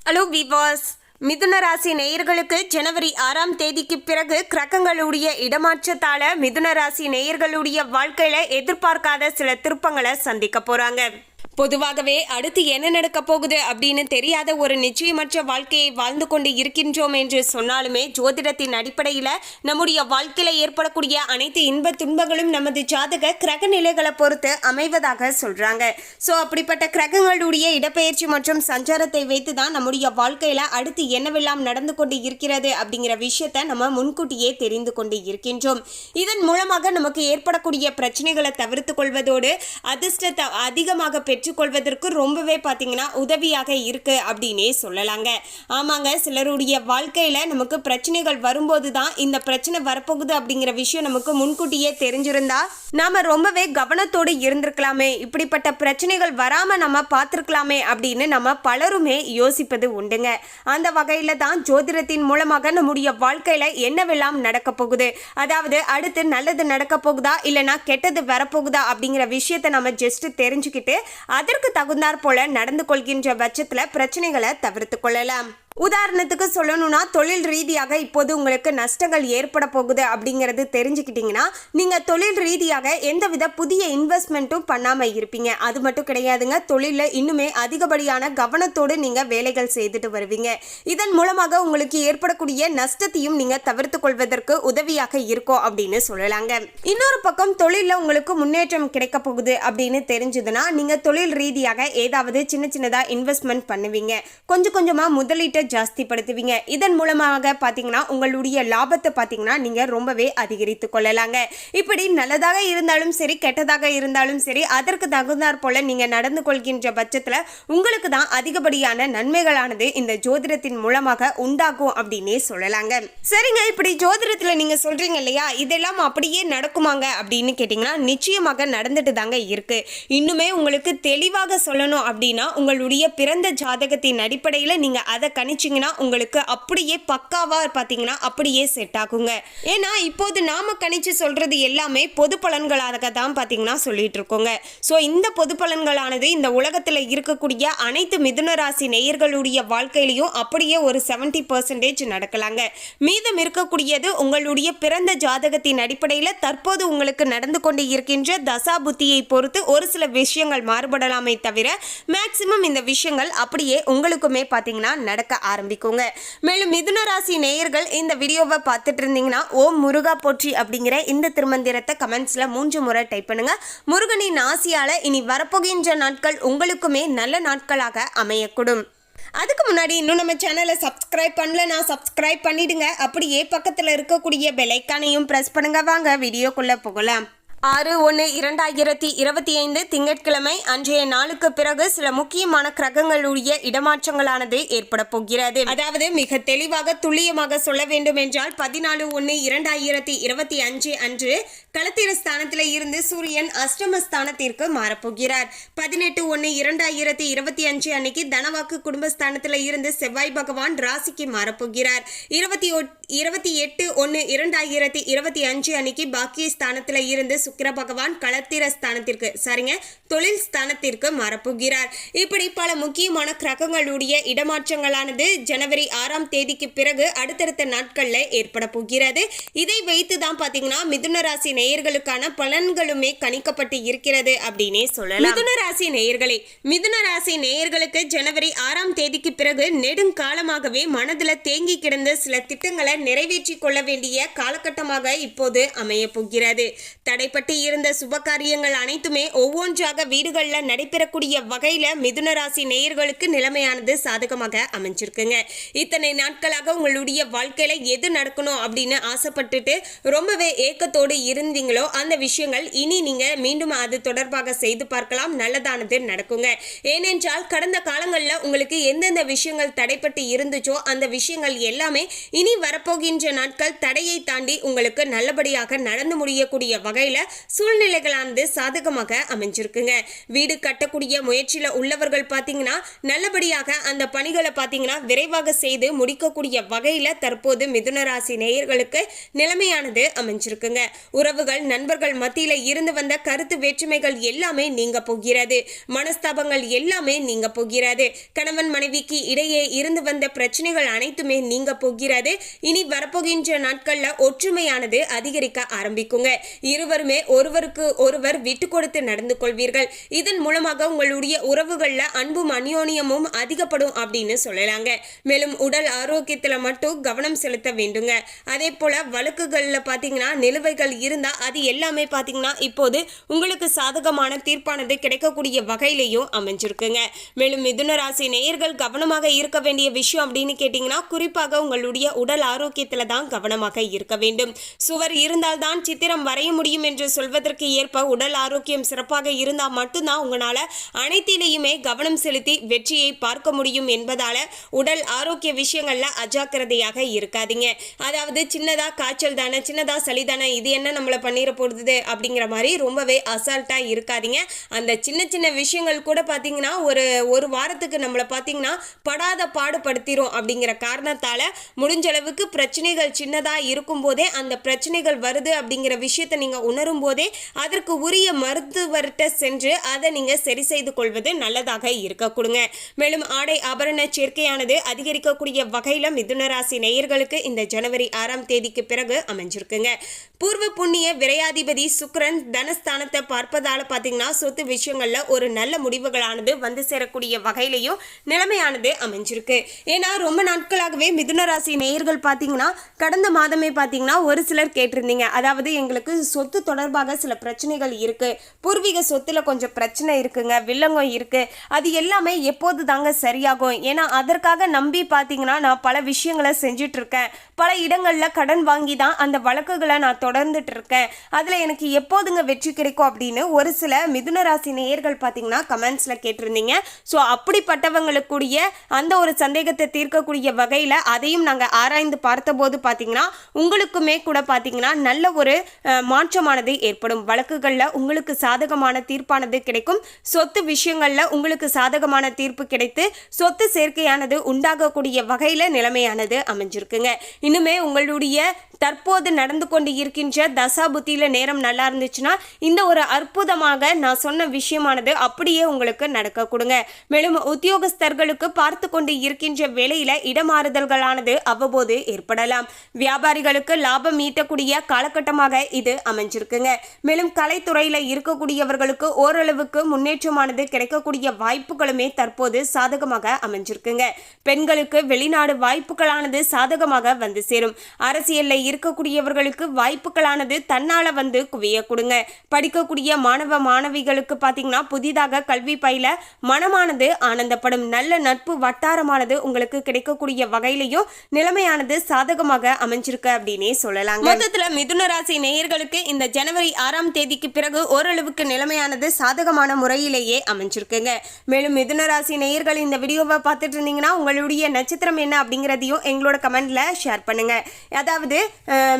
Hello விவாஸ், மிதுன ராசி நேயர்களுக்கு ஜனவரி 6ஆம் தேதிக்கு பிறகு கிரகங்களுடைய இடமாற்றத்தால மிதுன ராசி நேயர்களுடைய வாழ்க்கையில எதிர்பார்க்காத சில திருப்பங்களை சந்திக்க போறாங்க. பொதுவாகவே அடுத்து என்ன நடக்க போகுது அப்படின்னு தெரியாத ஒரு நிச்சயமற்ற வாழ்க்கையை வாழ்ந்து கொண்டு இருக்கின்றோம் என்று சொன்னாலுமே ஜோதிடத்தின் அடிப்படையில் நம்முடைய வாழ்க்கையில ஏற்படக்கூடிய அனைத்து இன்ப துன்பங்களும் நமது ஜாதக கிரக நிலைகளை பொறுத்து அமைவதாக சொல்றாங்க. ஸோ அப்படிப்பட்ட கிரகங்களுடைய இடப்பெயர்ச்சி மற்றும் சஞ்சாரத்தை வைத்து தான் நம்முடைய வாழ்க்கையில அடுத்து என்னவெல்லாம் நடந்து கொண்டு இருக்கிறது அப்படிங்கிற விஷயத்தை நம்ம முன்கூட்டியே தெரிந்து கொண்டு இருக்கின்றோம். இதன் மூலமாக நமக்கு ஏற்படக்கூடிய பிரச்சனைகளை தவிர்த்து கொள்வதோடு அதிர்ஷ்டத்தை அதிகமாக பெற்றுக்கொள்வதற்கு ரொம்பவே பார்த்தீங்கன்னா உதவியாக இருக்கு அப்படின்னே சொல்லலாங்க. ஆமாங்க, சிலருடைய வாழ்க்கையில நமக்கு பிரச்சனைகள் வரும்போது தான் இந்த பிரச்சனை வரப்போகுது அப்படிங்கிற விஷயம் நமக்கு முன்கூட்டியே தெரிஞ்சிருந்தா நாம ரொம்பவே கவனத்தோடு இருந்திருக்கலாமே, இப்படிப்பட்ட பிரச்சனைகள் வராம நம்ம பார்த்துருக்கலாமே அப்படின்னு நம்ம பலருமே யோசிப்பது உண்டுங்க. அந்த வகையில தான் ஜோதிடத்தின் மூலமாக நம்முடைய வாழ்க்கையில என்னவெல்லாம் நடக்க போகுது, அதாவது அடுத்து நல்லது நடக்க போகுதா இல்லைனா கெட்டது வரப்போகுதா அப்படிங்கிற விஷயத்தை நம்ம ஜஸ்ட் தெரிஞ்சுக்கிட்டு அதற்கு தகுந்தாற் போல நடந்து கொள்கின்ற பட்சத்துல பிரச்சனைகளை தவிர்த்து கொள்ளலாம். உதாரணத்துக்கு சொல்லணும்னா தொழில் ரீதியாக இப்போது உங்களுக்கு நஷ்டங்கள் ஏற்பட போகுது அப்படிங்கிறது தெரிஞ்சுக்கிட்டீங்கன்னா நீங்கள் தொழில் ரீதியாக எந்தவித புதிய இன்வெஸ்ட்மெண்ட்டும் பண்ணாமல் இருப்பீங்க. அது மட்டும் கிடையாதுங்க, தொழிலில் இன்னுமே அதிகப்படியான கவனத்தோடு நீங்கள் வேலைகள் செய்துட்டு வருவீங்க. இதன் மூலமாக உங்களுக்கு ஏற்படக்கூடிய நஷ்டத்தையும் நீங்கள் தவிர்த்து கொள்வதற்கு உதவியாக இருக்கும் அப்படின்னு சொல்லலாங்க. இன்னொரு பக்கம் தொழிலில் உங்களுக்கு முன்னேற்றம் கிடைக்க போகுது அப்படின்னு தெரிஞ்சதுன்னா நீங்கள் தொழில் ரீதியாக ஏதாவது சின்ன சின்னதாக இன்வெஸ்ட்மெண்ட் பண்ணுவீங்க. கொஞ்சம் கொஞ்சமாக முதலீட்டை ஜாஸ்திப்படுத்துவீங்க. இதன் மூலமாக பார்த்தீங்கன்னா உங்களுடைய லாபத்தை பார்த்தீங்கன்னா நீங்க ரொம்பவே அதிகரித்து கொள்ளலாங்க. இப்படி நல்லதாக இருந்தாலும் சரி கெட்டதாக இருந்தாலும் சரி அதற்கு தகுந்தாற் போல நீங்க நடந்து கொள்கின்ற பட்சத்துல உங்களுக்கு தான் அதிகப்படியான நன்மைகளானது இந்த ஜோதிடத்தின் மூலமாக உண்டாகும் அப்படின்னே சொல்லலாங்க. சரிங்க, இப்படி ஜோதிடத்துல நீங்க சொல்றீங்க இல்லையா, இதெல்லாம் அப்படியே நடக்குமாங்க அப்படின்னு கேட்டீங்கன்னா நிச்சயமாக நடந்துட்டு தாங்க இருக்கு. இன்னுமே உங்களுக்கு தெளிவாக சொல்லணும் அப்படின்னா உங்களுடைய பிறந்த ஜாதகத்தின் அடிப்படையில் நீங்க அதை கணிச்சிங்கன்னா உங்களுக்கு அப்படியே பக்காவா பார்த்தீங்கன்னா அப்படியே செட் ஆகுங்க. ஏன்னா இப்போது நாம கணிச்சு சொல்றது எல்லாமே பொது பலன்களாக தான் பார்த்தீங்கன்னா சொல்லிட்டு இருக்கோங்க. ஸோ இந்த பொது பலன்களானது இந்த உலகத்தில் இருக்கக்கூடிய அனைத்து மிதுன ராசி நேயர்களுடைய வாழ்க்கையிலையும் அப்படியே ஒரு 70% நடக்கலாங்க. மீதம் இருக்கக்கூடியது உங்களுடைய பிறந்த ஜாதகத்தின் அடிப்படையில் தற்போது உங்களுக்கு நடந்து கொண்டு இருக்கின்ற தசா புத்தியை பொறுத்து ஒரு சில விஷயங்கள் மாறுபடலாமே தவிர மேக்சிமம் இந்த விஷயங்கள் அப்படியே உங்களுக்குமே பார்த்தீங்கன்னா நடக்க ஆரம்பிக்குங்க. மேலும் மிதுன ராசி நேயர்கள் இந்த வீடியோவை பார்த்துட்டு இருந்தீங்கன்னா ஓம் முருகா போற்றி அப்படிங்கிற இந்த திருமந்திரத்தை கமெண்ட்ஸ்ல 3 முறை டைப் பண்ணுங்க. முருகனின் ஆசியால இனி வரப்போகின்ற நாட்கள் உங்களுக்குமே நல்ல நாட்களாக அமையக்கூடும். அதுக்கு முன்னாடி இன்னும் நம்ம சேனலை சப்ஸ்கிரைப் பண்ணலனா சப்ஸ்கிரைப் பண்ணிடுங்க. அப்படியே பக்கத்தில் இருக்கக்கூடிய பெல் ஐகானையும் பிரஸ் பண்ணுங்க. வாங்க வீடியோக்குள்ள போகலாம். 6/1/2025 திங்கட்கிழமை அன்றைய நாளுக்கு பிறகு சில முக்கியமான கிரகங்களுடைய இடமாற்றங்களானது ஏற்பட போகிறது. அதாவது மிக தெளிவாக துல்லியமாக சொல்ல வேண்டும் என்றால் 14/1/2025 அன்று களத்திர ஸ்தானத்தில் இருந்து சூரியன் அஷ்டமஸ்தானத்திற்கு மாறப்போகிறார். 18/1/2025 அன்னைக்கு தனவாக்கு குடும்பஸ்தானத்தில் இருந்து செவ்வாய் பகவான் ராசிக்கு மாறப்போகிறார். 28/1/2025 அன்னைக்கு பாக்கிய ஸ்தானத்தில் இருந்து சுக்கிர பகவான் களத்திர ஸ்தானத்திற்கு தொழில் ஸ்தானத்திற்கு மாறப்போகிறார். இப்படி பல முக்கியமான கிரகங்களுடைய இடமாற்றங்களானது ஜனவரி 6ஆம் தேதிக்கு பிறகு அடுத்தடுத்த நாட்கள்ல ஏற்பட போகிறது. இதை வைத்து தான் பாத்தீங்கன்னா மிதுன ராசி நேயர்களுக்கான பலன்களுமே கணிக்கப்பட்டு இருக்கிறது அப்படின்னே சொல்லலாம். மிதுன ராசி நேயர்களுக்கு ஜனவரி 6ஆம் தேதிக்கு பிறகு நெடுங்காலமாகவே மனதில் தேங்கி கிடந்த சில திட்டங்களை நிறைவேற்றி கொள்ள வேண்டிய காலகட்டமாக இப்போது அமைய போகிறது. தடைப்பட்டு இருந்த சுப காரியங்கள் அனைத்துமே ஒவ்வொன்றாக வீடுகளில் நடைபெறக்கூடிய வகையில மிதுன ராசி நேயர்களுக்கு நிலைமையானது சாதகமாக அமைஞ்சிருக்குங்க. இத்தனை நாட்களாக உங்களுடைய வாழ்க்கையில எது நடக்கணும் அப்படின்னு ஆசைப்பட்டுட்டு ரொம்பவே ஏக்கத்தோடு இருந்தீங்களோ அந்த விஷயங்கள் இனி நீங்க மீண்டும் அது தொடர்பாக செய்து பார்க்கலாம். நல்லதானது நடக்குங்க. ஏனென்றால் கடந்த காலங்களில் உங்களுக்கு எந்தெந்த விஷயங்கள் தடைப்பட்டு இருந்துச்சோ அந்த விஷயங்கள் எல்லாமே இனி வரப்போ வரப்போகின்ற நாட்கள் தடையை தாண்டி உங்களுக்கு நல்லபடியாக நடந்து முடியக்கூடிய வகையில சூழ்நிலைகளானது சாதகமாக அமைஞ்சிருக்குங்க. வீடு கட்டக்கூடிய முயற்சியில உள்ளவர்கள் பாத்தீங்கன்னா நல்லபடியாக அந்த பணிகளை பாத்தீங்கன்னா விரைவாக செய்து முடிக்கக்கூடிய வகையில தற்போது மிதுன ராசி நேயர்களுக்கு நிலைமையானது அமைஞ்சிருக்குங்க. உறவுகள் நண்பர்கள் மத்தியில இருந்து வந்த கருத்து வேற்றுமைகள் எல்லாமே நீங்க போகிறது. மனஸ்தாபங்கள் எல்லாமே நீங்க போகிறது. கணவன் மனைவிக்கு இடையே இருந்து வந்த பிரச்சனைகள் அனைத்துமே நீங்க போகிறது. இனி வரப்போகின்ற நாட்கள்ல ஒற்றுமையானது அதிகரிக்க ஆரம்பிக்குங்க. இருவருமே ஒருவருக்கு ஒருவர் விட்டு கொடுத்து நடந்து கொள்வீர்கள். இதன் மூலமாக உங்களுடைய உறவுகள்ல அன்பும் அந்யோன்யமும் அதிகப்படும் அப்படின்னு சொல்லலாங்க. மேலும் உடல் ஆரோக்கியத்துல மட்டும் கவனம் செலுத்த வேண்டுங்க. அதே போல வழக்குகள்ல பாத்தீங்கன்னா நிலுவைகள் இருந்தா அது எல்லாமே பாத்தீங்கன்னா இப்போது உங்களுக்கு சாதகமான தீர்ப்பானது கிடைக்கக்கூடிய வகையிலையும் அமைஞ்சிருக்குங்க. மேலும் மிதுன ராசி நேயர்கள் கவனமாக இருக்க வேண்டிய விஷயம் அப்படின்னு கேட்டீங்கன்னா குறிப்பாக உங்களுடைய உடல் ஆரோக்கியத்துல தான் கவனமாக இருக்க வேண்டும். சுவர் இருந்தால்தான் சித்திரம் வரைய முடியும் என்று சொல்வதற்கு ஏற்ப உடல் ஆரோக்கியம் சிறப்பாக இருந்தால் மட்டும்தான் உங்களால அனைத்திலேயுமே கவனம் செலுத்தி வெற்றியை பார்க்க முடியும் என்பதால உடல் ஆரோக்கிய விஷயங்கள்ல அஜாக்கிரதையாக இருக்காதீங்க. அதாவது சின்னதா காய்ச்சல் தானே, சின்னதா சளி தானே, இது என்ன நம்மளை பண்ணிட போடுது அப்படிங்கிற மாதிரி ரொம்பவே அசால்ட்டா இருக்காதீங்க. அந்த சின்ன சின்ன விஷயங்கள் கூட பாத்தீங்கன்னா ஒரு வாரத்துக்கு நம்மளை பாத்தீங்கன்னா படாத பாடுபடுத்திரும். அப்படிங்கிற காரணத்தால முடிஞ்ச அளவுக்கு பிரச்சனைகள் சின்னதா இருக்கும் போதே அந்த பிரச்சனைகள் வருது அப்படிங்கிற விஷயத்தை நீங்க உணரும் போதே அதற்கு உரிய மருத்துவர்கிட்ட சென்று அதை நீங்க சரி செய்து கொள்வது நல்லதாக இருக்க கொடுங்க. மேலும் ஆடை ஆபரண சேர்க்கையானது அதிகரிக்கக்கூடிய வகையில மிதுன ராசி நேயர்களுக்கு இந்த ஜனவரி 6ஆம் தேதிக்கு பிறகு அமைஞ்சிருக்குங்க. பூர்வ புண்ணிய விரையாதிபதி சுக்கிரன் தனஸ்தானத்தை பார்ப்பதால பாத்தீங்கன்னா சொத்து விஷயங்கள்ல ஒரு நல்ல முடிவுகளானது வந்து சேரக்கூடிய வகையிலையும் நிலைமையானது அமைஞ்சிருக்கு. ஏன்னா ரொம்ப நாட்களாகவே மிதுன ராசி நேயர்கள் பாத்தீங்கன்னா கடந்த மாதமே பாத்தீங்கன்னா ஒரு சிலர் கேட்டிருந்தீங்க. அதாவது எங்களுக்கு சொத்து தொடர்பாக சில பிரச்சனைகள் இருக்கு, பூர்வீக சொத்துல கொஞ்சம் பிரச்சனை இருக்குங்க, வில்லங்கம் இருக்கு, அது எல்லாமே எப்போது தாங்க சரியாகும்? ஏன்னா அதற்காக நம்பி பாத்தீங்கன்னா நான் பல விஷயங்களை செஞ்சுட்டு இருக்கேன், பல இடங்கள்ல கடன் வாங்கி தான் அந்த வழக்குகளை நான் தொடர்ந்துட்டு இருக்கேன், அதுல எனக்கு எப்போதுங்க வெற்றி கிடைக்கும் அப்படின்னு ஒரு சில மிதுன ராசி நேயர்கள் பாத்தீங்கன்னா கமெண்ட்ஸ்ல கேட்டிருந்தீங்க. ஸோ அப்படிப்பட்டவங்களுக்குரிய அந்த ஒரு சந்தேகத்தை தீர்க்கக்கூடிய வகையில அதையும் நாங்க ஆராய்ந்து பார்த்தபோது பாத்தீங்கன்னா உங்களுக்குமே கூட பாத்தீங்கன்னா நல்ல ஒரு மாற்றமானது ஏற்படும். வழக்குகள்ல உங்களுக்கு சாதகமான தீர்ப்பானது கிடைக்கும். சொத்து விஷயங்கள்ல உங்களுக்கு சாதகமான தீர்ப்பு கிடைத்து சொத்து சேர்க்கையானது உண்டாகக்கூடிய வகையில நிலைமையானது அமைஞ்சிருக்குங்க. இன்னுமே உங்களுடைய தற்போது நடந்து கொண்டு இருக்கின்ற தசா புத்தியில நேரம் நல்லா இருந்துச்சுன்னா இந்த ஒரு அற்புதமாக நான் சொன்ன விஷயமானது அப்படியே உங்களுக்கு நடக்க கொடுங்க. மேலும் உத்தியோகஸ்தர்களுக்கு பார்த்து கொண்டு இருக்கின்ற வேலையில இடமாறுதல்களானது அவ்வப்போது ஏற்படலாம். வியாபாரிகளுக்கு லாபம் ஈட்டக்கூடிய காலகட்டமாக இது அமைஞ்சிருக்குங்க. மேலும் கலைத்துறையில இருக்கக்கூடியவர்களுக்கு ஓரளவுக்கு முன்னேற்றமானது கிடைக்கக்கூடிய வாய்ப்புகளுமே தற்போது சாதகமாக அமைஞ்சிருக்குங்க. பெண்களுக்கு வெளிநாடு வாய்ப்புகளானது சாதகமாக வந்து சேரும். அரசியல்ல இருக்கக்கூடியவர்களுக்கு வாய்ப்புகளானது தன்னால வந்து குவிய கொடுங்க. படிக்கக்கூடிய மாணவ மாணவிகளுக்கு பாத்தீங்கன்னா புதிதாக கல்வி பயில மனமானது ஆனந்தப்படும். நல்ல நட்பு வட்டாரமானது உங்களுக்கு கிடைக்கக்கூடிய வகையிலையும் நிலைமையானது சாதகமாக அமைஞ்சிருக்கு அப்படின்னே சொல்லலாம். மொத்தத்துல மிதுன ராசி நேயர்களுக்கு இந்த ஜனவரி 6ஆம் தேதிக்கு பிறகு ஓரளவுக்கு நிலைமையானது சாதகமான முறையிலேயே அமைஞ்சிருக்குங்க. மேலும் மிதுன ராசி நேயர்கள் இந்த வீடியோவை பார்த்துட்டு இருந்தீங்கன்னா உங்களுடைய நட்சத்திரம் என்ன அப்படிங்கிறதையும் எங்களோட கமெண்ட்ல ஷேர் பண்ணுங்க. அதாவது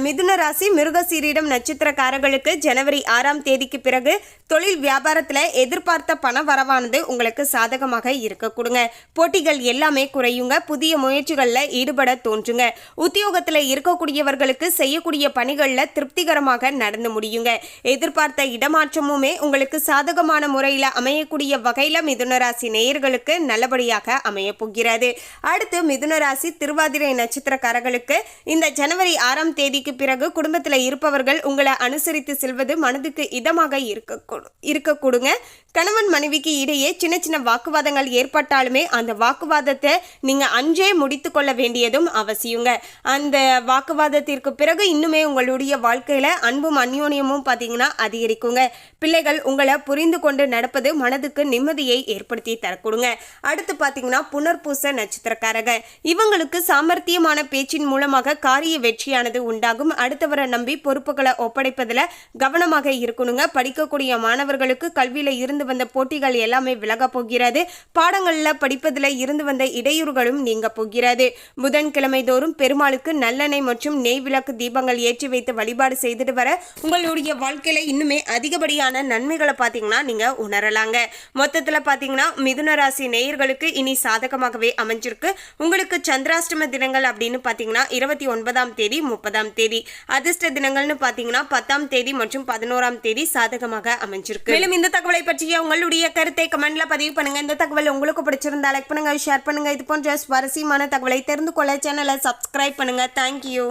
மிதுன ராசி மிருகசீரிடம் நட்சத்திரக்காரர்களுக்கு ஜனவரி 6ஆம் தேதிக்கு பிறகு தொழில் வியாபாரத்துல எதிர்பார்த்த பண வரவானது உங்களுக்கு சாதகமாக இருக்க கொடுங்க. போட்டிகள் எல்லாமே குறையுங்க. புதிய முயற்சிகள்ல ஈடுபட தோன்றுங்க. உத்தியோகத்துல இருக்கக்கூடியவர்களுக்கு செய்யக்கூடிய பணிகள்ல திருப்திகரமாக நடந்து முடியுங்க. எதிர்பார்த்த இடமாற்றமுமே உங்களுக்கு சாதகமான முறையில அமையக்கூடிய வகையில மிதுன ராசி நேயர்களுக்கு நல்லபடியாக அமைய போகிறது. அடுத்து மிதுன ராசி திருவாதிரை நட்சத்திரக்காரர்களுக்கு இந்த ஜனவரி 6ஆம் தேதிக்கு பிறகு குடும்பத்தில் இருப்பவர்கள் உங்களை அனுசரித்து செல்வது மனதுக்கு இதமாக இருக்க கொடுங்க. கணவன் மனைவிக்கு இடையே சின்ன சின்ன வாக்குவாதங்கள் ஏற்பட்டாலுமே அந்த வாக்குவாதத்தை நீங்க அன்றே முடித்து கொள்ள வேண்டியதும் அவசியங்க. அந்த வாக்குவாதத்திற்கு பிறகு இன்னுமே உங்களுடைய வாழ்க்கையில அன்பும் அந்யோன்யமும் பாத்தீங்கன்னா அதிகரிக்குங்க. பிள்ளைகள் உங்களை புரிந்து கொண்டு நடப்பது மனதுக்கு நிம்மதியை ஏற்படுத்தி தரக்கூடுங்க. அடுத்து பாத்தீங்கன்னா புனர்பூச நட்சத்திரக்காரங்க, இவங்களுக்கு சாமர்த்தியமான பேச்சின் மூலமாக காரிய வெற்றியானது உண்டாகும். அடுத்தவரை நம்பி பொறுப்புகளை ஒப்படைப்பதில் கவனமாக இருக்கணுங்க. படிக்கக்கூடிய மாணவர்களுக்கு கல்வியில இருந்து வந்த போட்டிகள் எல்லாமே விலக போகிறது. பாடங்கள்ல படிப்பதில் இருந்து வந்த இடையூறுகளும் நீங்க போகிறது. புதன்கிழமை தோறும் பெருமாள் பெருமாளுக்கு நல்லெண்ணெய் மற்றும் நெய் விளக்கு தீபங்கள் ஏற்றி வைத்து வழிபாடு செய்துட்டு வர உங்களுடைய வாழ்க்கையில இன்னுமே அதிகப்படியான நன்மைகளை பார்த்தீங்கன்னா நீங்க உணரலாங்க. மொத்தத்தில் பார்த்தீங்கன்னா மிதுன ராசி நேயர்களுக்கு இனி சாதகமாகவே அமைஞ்சிருக்கு. உங்களுக்கு சந்திராஷ்டம தினங்கள் அப்படின்னு பார்த்தீங்கன்னா 29ஆம் தேதி 30ஆம் தேதி, அதிர்ஷ்ட தினங்கள்னு பார்த்தீங்கன்னா 10ஆம் தேதி மற்றும் 11ஆம் தேதி சாதகமாக அமைஞ்சிருக்கு. மேலும் இந்த தகவலை பற்றிய உங்களுடைய கருத்தை கமெண்ட்ல பதிவு பண்ணுங்க. இந்த தகவல் உங்களுக்கு பிடிச்சிருந்தா லைக் பண்ணுங்க, ஷேர் பண்ணுங்க. இது போன்ற சுவாரஸ்யமான தகவலை தெரிந்து கொள்ள சேனலை சப்ஸ்கிரைப் பண்ணுங்க. தேங்க்யூ.